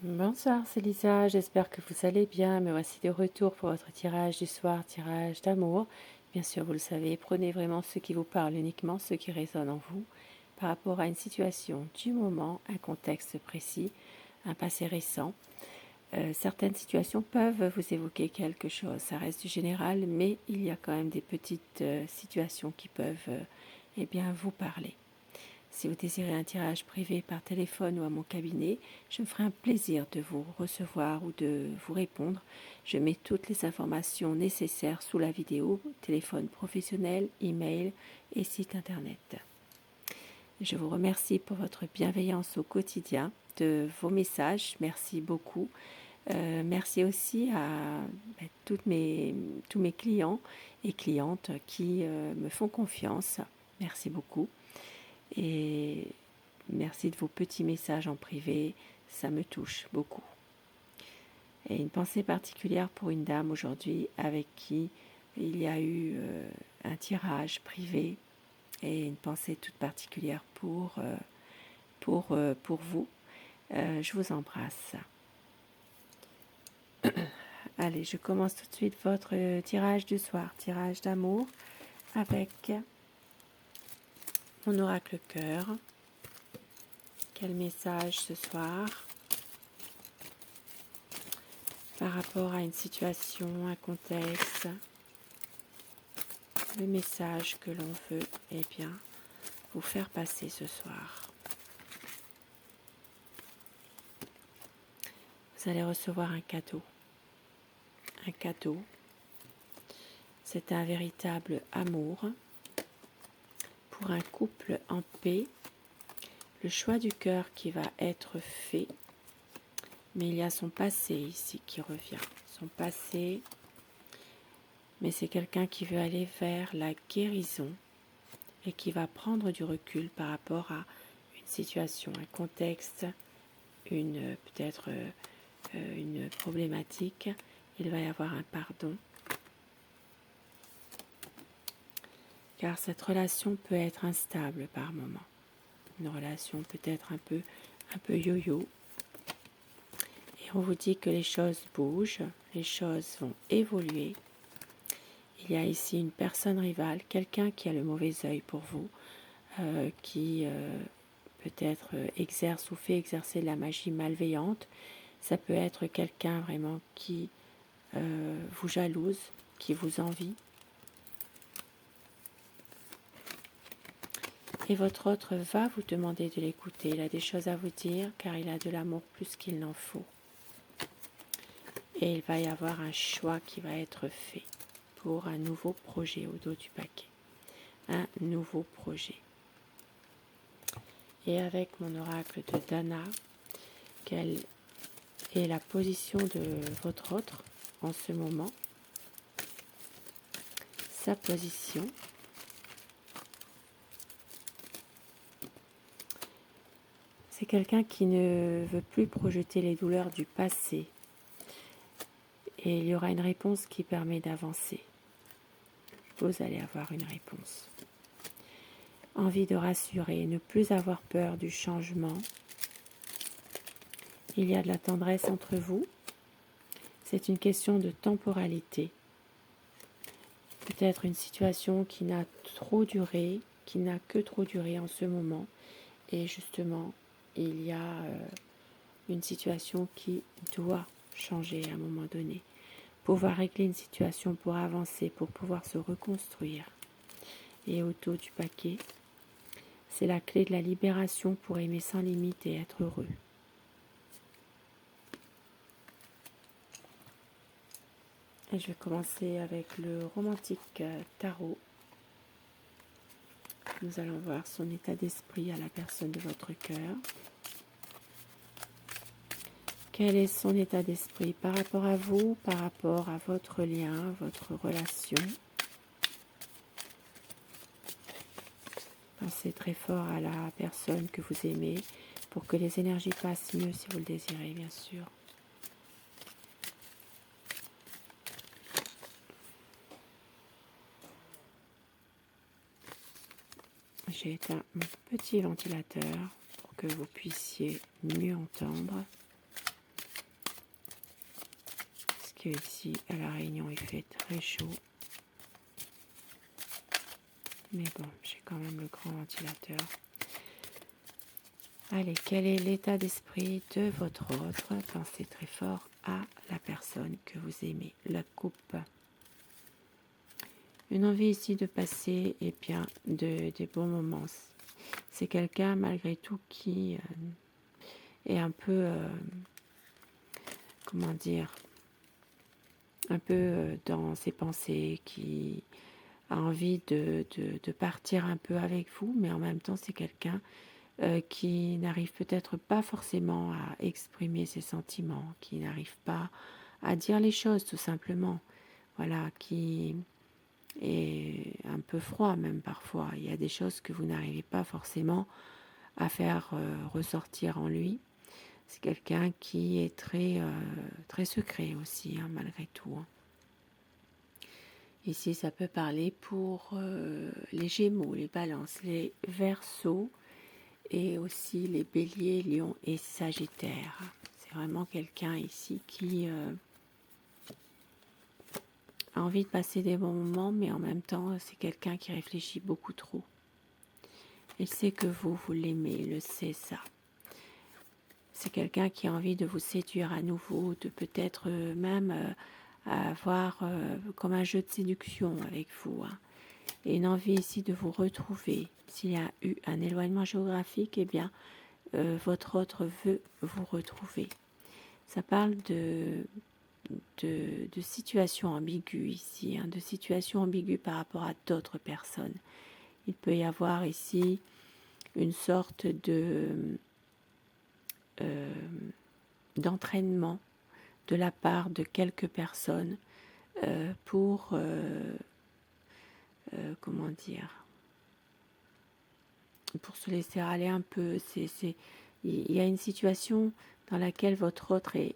Bonsoir, c'est Lisa, j'espère que vous allez bien. Me voici de retour pour votre tirage du soir, tirage d'amour. Bien sûr, vous le savez, prenez vraiment ce qui vous parle, uniquement ce qui résonne en vous, par rapport à une situation du moment, un contexte précis, un passé récent. Certaines situations peuvent vous évoquer quelque chose, ça reste du général, mais il y a quand même des petites situations qui peuvent vous parler. Si vous désirez un tirage privé par téléphone ou à mon cabinet, je me ferai un plaisir de vous recevoir ou de vous répondre. Je mets toutes les informations nécessaires sous la vidéo, téléphone professionnel, email et site internet. Je vous remercie pour votre bienveillance au quotidien, de vos messages. Merci beaucoup. Merci aussi à tous mes clients et clientes qui me font confiance. Merci beaucoup. Et merci de vos petits messages en privé, ça me touche beaucoup. Et une pensée particulière pour une dame aujourd'hui avec qui il y a eu un tirage privé et une pensée toute particulière pour vous. Je vous embrasse. Allez, je commence tout de suite votre tirage du soir, tirage d'amour avec mon oracle cœur. Quel message ce soir par rapport à une situation, un contexte, le message que l'on veut vous faire passer ce soir. Vous allez recevoir un cadeau. Un cadeau, c'est un véritable amour pour un couple en paix. Le choix du cœur qui va être fait, mais il y a son passé ici qui revient. Son passé, mais c'est quelqu'un qui veut aller vers la guérison et qui va prendre du recul par rapport à une situation, un contexte, peut-être une problématique. Il va y avoir un pardon. Car cette relation peut être instable par moment. Une relation peut-être un peu yo-yo. Et on vous dit que les choses bougent, les choses vont évoluer. Il y a ici une personne rivale, quelqu'un qui a le mauvais œil pour vous, qui peut-être exerce ou fait exercer de la magie malveillante. Ça peut être quelqu'un vraiment qui vous jalouse, qui vous envie. Et votre autre va vous demander de l'écouter. Il a des choses à vous dire car il a de l'amour plus qu'il n'en faut. Et il va y avoir un choix qui va être fait pour un nouveau projet au dos du paquet. Un nouveau projet. Et avec mon oracle de Dana, quelle est la position de votre autre en ce moment? Sa position. C'est quelqu'un qui ne veut plus projeter les douleurs du passé. Et il y aura une réponse qui permet d'avancer. Vous allez avoir une réponse. Envie de rassurer, ne plus avoir peur du changement. Il y a de la tendresse entre vous. C'est une question de temporalité. Peut-être une situation qui n'a que trop duré en ce moment. Et justement, il y a une situation qui doit changer à un moment donné. Pouvoir régler une situation pour avancer, pour pouvoir se reconstruire. Et au dos du paquet, c'est la clé de la libération pour aimer sans limite et être heureux. Et je vais commencer avec le romantique tarot. Nous allons voir son état d'esprit à la personne de votre cœur. Quel est son état d'esprit par rapport à vous, par rapport à votre lien, votre relation? Pensez très fort à la personne que vous aimez pour que les énergies passent mieux si vous le désirez, bien sûr. J'ai éteint mon petit ventilateur pour que vous puissiez mieux entendre. que ici, à La Réunion, il fait très chaud. Mais bon, j'ai quand même le grand ventilateur. Allez, quel est l'état d'esprit de votre autre? Pensez très fort à la personne que vous aimez. La coupe. Une envie ici de passer des bons moments. C'est quelqu'un malgré tout qui est un peu, comment dire, un peu dans ses pensées, qui a envie de partir un peu avec vous, mais en même temps c'est quelqu'un qui n'arrive peut-être pas forcément à exprimer ses sentiments, qui n'arrive pas à dire les choses tout simplement, voilà, qui est un peu froid même parfois. Il y a des choses que vous n'arrivez pas forcément à faire ressortir en lui. C'est quelqu'un qui est très secret aussi, hein, malgré tout. Hein. Ici, ça peut parler pour les Gémeaux, les Balances, les Verseaux et aussi les Béliers, Lions et Sagittaires. C'est vraiment quelqu'un ici qui a envie de passer des bons moments, mais en même temps, c'est quelqu'un qui réfléchit beaucoup trop. Il sait que vous l'aimez, il le sait ça. C'est quelqu'un qui a envie de vous séduire à nouveau, de peut-être même avoir comme un jeu de séduction avec vous. Hein. Et une envie ici de vous retrouver. S'il y a eu un éloignement géographique, eh bien, votre autre veut vous retrouver. Ça parle de situations ambiguës ici, hein, de situations ambiguës par rapport à d'autres personnes. Il peut y avoir ici une sorte d'entraînement de la part de quelques personnes pour, comment dire, pour se laisser aller un peu. Il y a une situation dans laquelle votre autre est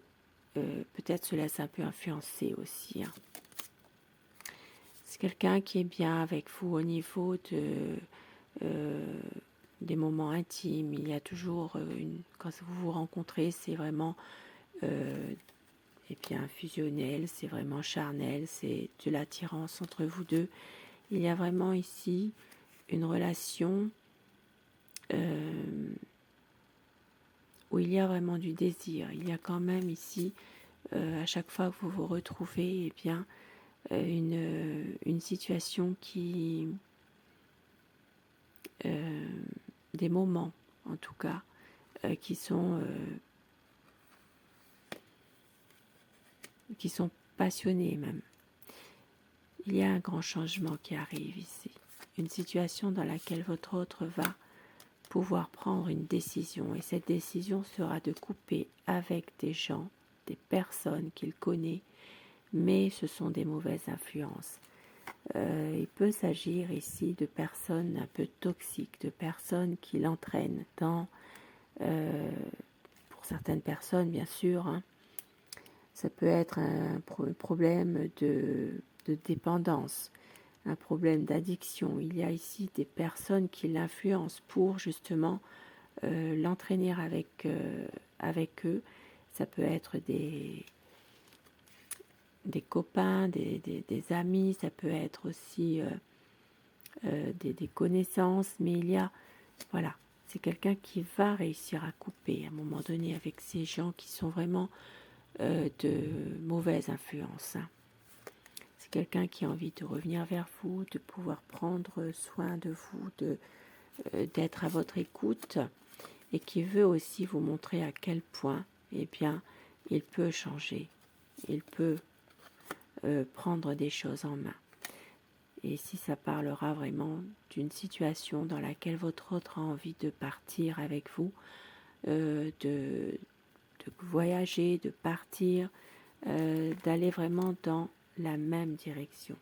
peut-être se laisse un peu influencer aussi. Hein. C'est quelqu'un qui est bien avec vous au niveau des moments intimes. Il y a toujours, quand vous vous rencontrez, c'est vraiment fusionnel, c'est vraiment charnel, c'est de l'attirance entre vous deux. Il y a vraiment ici une relation où il y a vraiment du désir. Il y a quand même ici, à chaque fois que vous vous retrouvez, eh bien, une situation qui... des moments, en tout cas, qui sont passionnés même. Il y a un grand changement qui arrive ici. Une situation dans laquelle votre autre va pouvoir prendre une décision. Et cette décision sera de couper avec des gens, des personnes qu'il connaît, mais ce sont des mauvaises influences. Il peut s'agir ici de personnes un peu toxiques, de personnes qui l'entraînent dans, pour certaines personnes bien sûr, hein, ça peut être un problème de dépendance, un problème d'addiction. Il y a ici des personnes qui l'influencent pour justement l'entraîner avec eux. Ça peut être des copains, des amis, ça peut être aussi des connaissances, mais il y a, voilà, c'est quelqu'un qui va réussir à couper à un moment donné avec ces gens qui sont vraiment de mauvaise influence. Hein. C'est quelqu'un qui a envie de revenir vers vous, de pouvoir prendre soin de vous, d'être à votre écoute et qui veut aussi vous montrer à quel point, eh bien, il peut changer, il peut prendre des choses en main. Et si ça parlera vraiment d'une situation dans laquelle votre autre a envie de partir avec vous, de voyager, de partir, d'aller vraiment dans la même direction.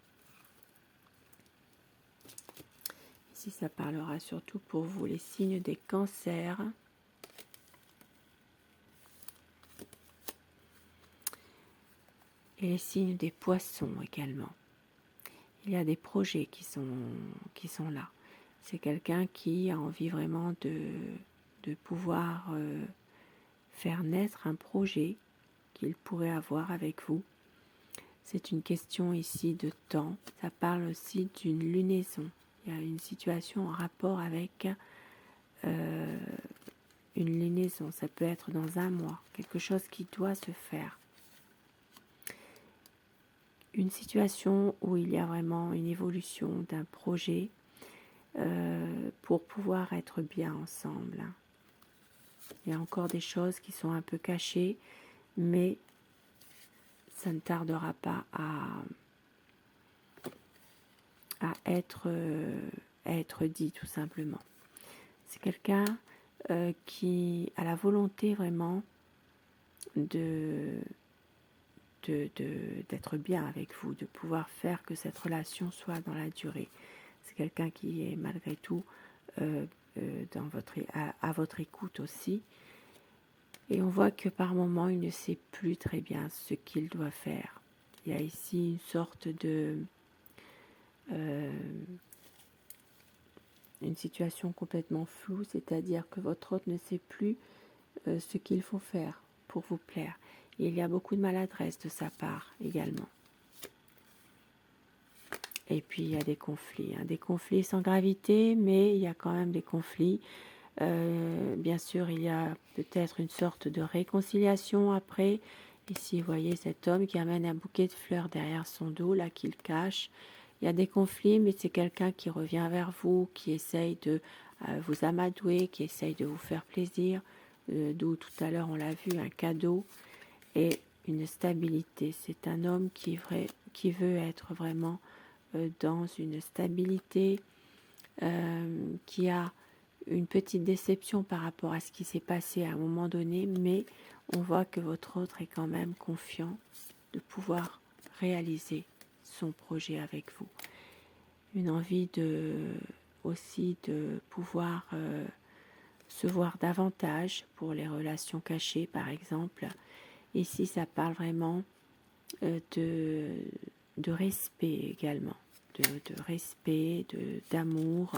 Ici, ça parlera surtout pour vous, les signes des cancers. Et les signes des poissons également. Il y a des projets qui sont là. C'est quelqu'un qui a envie vraiment de pouvoir faire naître un projet qu'il pourrait avoir avec vous. C'est une question ici de temps. Ça parle aussi d'une lunaison. Il y a une situation en rapport avec une lunaison. Ça peut être dans un mois, quelque chose qui doit se faire. Une situation où il y a vraiment une évolution d'un projet pour pouvoir être bien ensemble. Il y a encore des choses qui sont un peu cachées, mais ça ne tardera pas à être dit tout simplement. C'est quelqu'un qui a la volonté vraiment d'être bien avec vous, de pouvoir faire que cette relation soit dans la durée. C'est quelqu'un qui est malgré tout à votre écoute aussi. Et on voit que par moments, il ne sait plus très bien ce qu'il doit faire. Il y a ici une sorte une situation complètement floue, c'est-à-dire que votre hôte ne sait plus ce qu'il faut faire pour vous plaire. Et il y a beaucoup de maladresse de sa part également. Et puis il y a des conflits sans gravité, mais il y a quand même des conflits. Bien sûr, il y a peut-être une sorte de réconciliation après. Ici, vous voyez cet homme qui amène un bouquet de fleurs derrière son dos, là, qu'il cache. Il y a des conflits, mais c'est quelqu'un qui revient vers vous, qui essaye de vous amadouer, qui essaye de vous faire plaisir. D'où tout à l'heure, on l'a vu, un cadeau et une stabilité. C'est un homme qui veut être vraiment dans une stabilité, qui a une petite déception par rapport à ce qui s'est passé à un moment donné, mais on voit que votre autre est quand même confiant de pouvoir réaliser son projet avec vous. Une envie aussi de pouvoir se voir davantage pour les relations cachées, par exemple. Ici, ça parle vraiment de respect également, de respect, d'amour.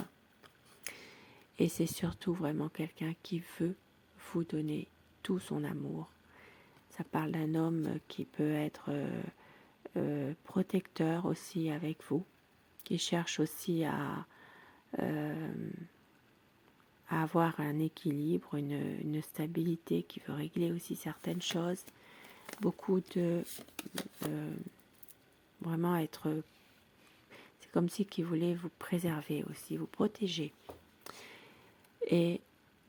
Et c'est surtout vraiment quelqu'un qui veut vous donner tout son amour. Ça parle d'un homme qui peut être protecteur aussi avec vous, qui cherche aussi à avoir un équilibre, une stabilité, qui veut régler aussi certaines choses. Beaucoup de vraiment être... C'est comme si qu'il voulait vous préserver aussi, vous protéger. Et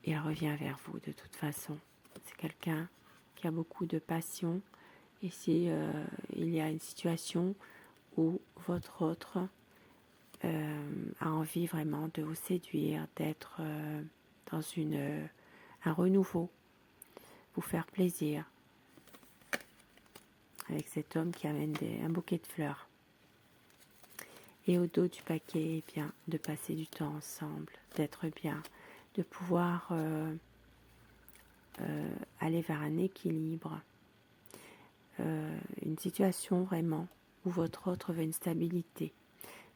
il revient vers vous de toute façon. C'est quelqu'un qui a beaucoup de passion. Ici, il y a une situation où votre autre a envie vraiment de vous séduire, d'être dans un renouveau, vous faire plaisir, avec cet homme qui amène un bouquet de fleurs. Et au dos du paquet, eh bien, de passer du temps ensemble, d'être bien, de pouvoir aller vers un équilibre, une situation vraiment où votre autre veut une stabilité.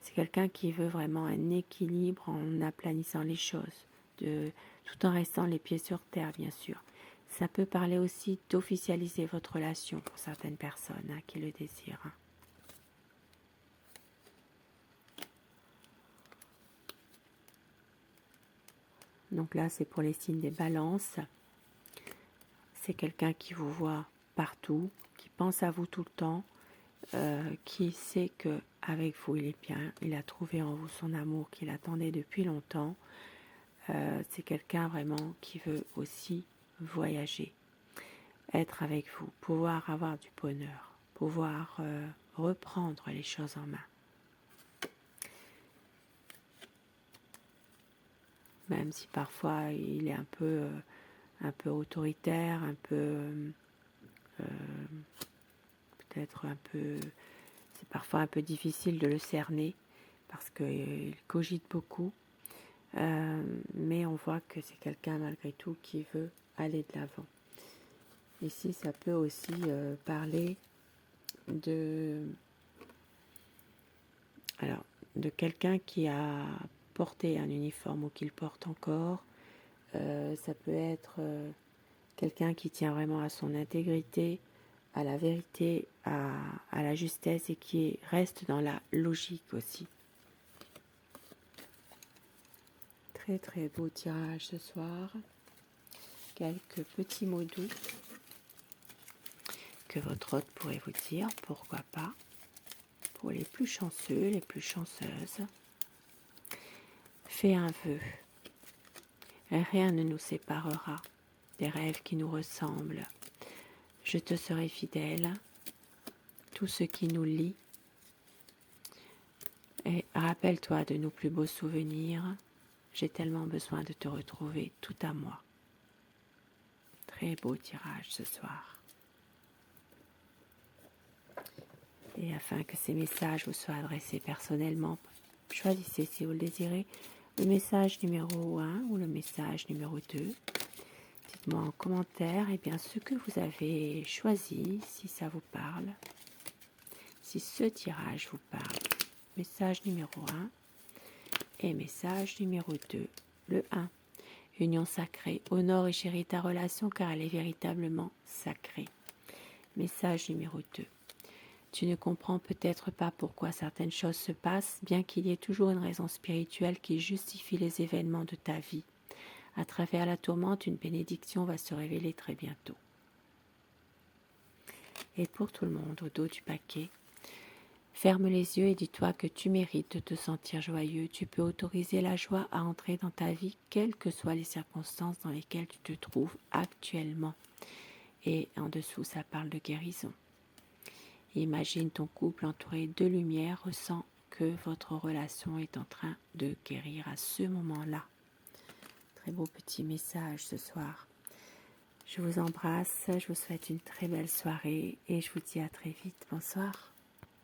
C'est quelqu'un qui veut vraiment un équilibre en aplanissant les choses, tout en restant les pieds sur terre, bien sûr. Ça peut parler aussi d'officialiser votre relation pour certaines personnes qui le désirent. Donc là, c'est pour les signes des balances. C'est quelqu'un qui vous voit partout, qui pense à vous tout le temps, qui sait qu'avec vous, il est bien. Il a trouvé en vous son amour qu'il attendait depuis longtemps. C'est quelqu'un vraiment qui veut aussi voyager, être avec vous, pouvoir avoir du bonheur, pouvoir reprendre les choses en main. Même si parfois il est un peu autoritaire, un peu peut-être un peu, c'est parfois un peu difficile de le cerner parce qu'il cogite beaucoup, mais on voit que c'est quelqu'un malgré tout qui veut aller de l'avant. Ici, ça peut aussi parler de quelqu'un qui a porté un uniforme ou qui le porte encore. Ça peut être quelqu'un qui tient vraiment à son intégrité, à la vérité, à la justesse et qui reste dans la logique aussi. Très très beau tirage ce soir. Quelques petits mots doux que votre hôte pourrait vous dire, pourquoi pas. Pour les plus chanceux, les plus chanceuses, fais un vœu. Rien ne nous séparera des rêves qui nous ressemblent. Je te serai fidèle. Tout ce qui nous lie. Et rappelle-toi de nos plus beaux souvenirs. J'ai tellement besoin de te retrouver tout à moi. Très beau tirage ce soir. Et afin que ces messages vous soient adressés personnellement, choisissez, si vous le désirez, le message numéro 1 ou le message numéro 2. Dites-moi en commentaire ce que vous avez choisi, si ça vous parle, si ce tirage vous parle. Message numéro 1 et message numéro 2, le 1. Union sacrée, honore et chéris ta relation car elle est véritablement sacrée. Message numéro 2. Tu ne comprends peut-être pas pourquoi certaines choses se passent, bien qu'il y ait toujours une raison spirituelle qui justifie les événements de ta vie. À travers la tourmente, une bénédiction va se révéler très bientôt. Et pour tout le monde, au dos du paquet, ferme les yeux et dis-toi que tu mérites de te sentir joyeux. Tu peux autoriser la joie à entrer dans ta vie, quelles que soient les circonstances dans lesquelles tu te trouves actuellement. Et en dessous, ça parle de guérison. Imagine ton couple entouré de lumière, ressens que votre relation est en train de guérir à ce moment-là. Très beau petit message ce soir. Je vous embrasse, je vous souhaite une très belle soirée et je vous dis à très vite. Bonsoir.